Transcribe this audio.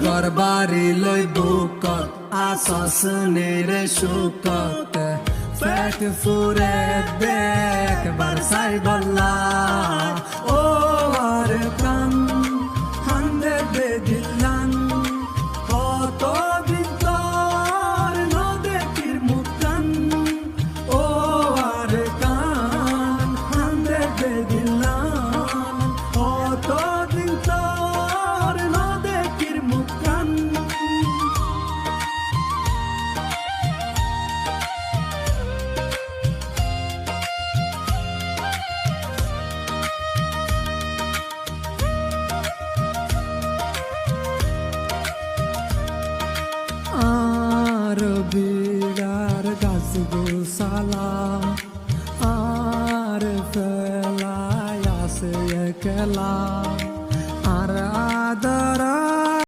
ঘর বাড়ি লই বুকত আসস নিরে সুকত পেট ফুরে দেখ বারসাই বল্লা ও আর প্রাণ হান্দে দে দিলান কত দিন তোর নদেকির মুকান ও আর কান হান্দে দে দিলান কত দিন তোর নদেকির মুকান আর বিড়ার গাছ গোসালা আর ফেলায় আসে একলা